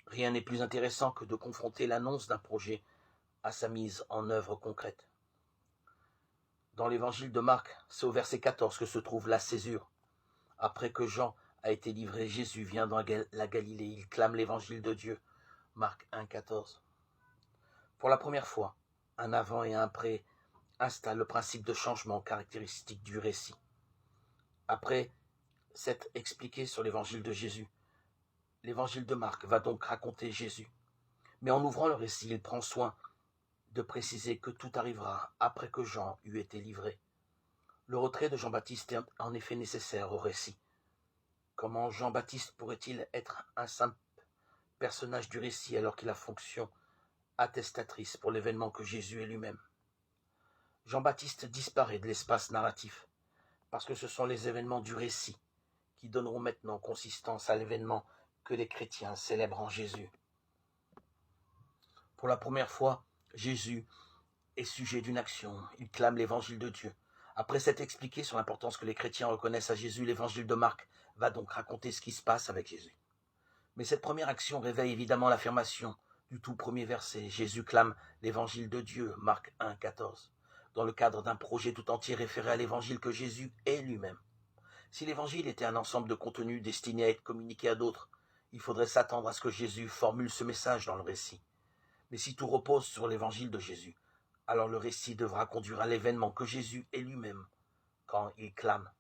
Rien n'est plus intéressant que de confronter l'annonce d'un projet à sa mise en œuvre concrète. Dans l'évangile de Marc, c'est au verset 14 que se trouve la césure. Après que Jean a été livré, Jésus vient dans la Galilée, il clame l'évangile de Dieu. Marc 1, 14. Pour la première fois, un avant et un après installe le principe de changement caractéristique du récit. Après s'être expliqué sur l'évangile de Jésus, l'évangile de Marc va donc raconter Jésus. Mais en ouvrant le récit, il prend soin de préciser que tout arrivera après que Jean eut été livré. Le retrait de Jean-Baptiste est en effet nécessaire au récit. Comment Jean-Baptiste pourrait-il être un simple personnage du récit alors qu'il a fonction attestatrice pour l'événement que Jésus est lui-même? Jean-Baptiste disparaît de l'espace narratif, parce que ce sont les événements du récit qui donneront maintenant consistance à l'événement que les chrétiens célèbrent en Jésus. Pour la première fois, Jésus est sujet d'une action, il clame l'évangile de Dieu. Après s'être expliqué sur l'importance que les chrétiens reconnaissent à Jésus, l'évangile de Marc va donc raconter ce qui se passe avec Jésus. Mais cette première action réveille évidemment l'affirmation du tout premier verset. Jésus clame l'évangile de Dieu, Marc 1, 14, dans le cadre d'un projet tout entier référé à l'évangile que Jésus est lui-même. Si l'évangile était un ensemble de contenus destinés à être communiqués à d'autres, il faudrait s'attendre à ce que Jésus formule ce message dans le récit. Mais si tout repose sur l'évangile de Jésus, alors le récit devra conduire à l'événement que Jésus est lui-même quand il clame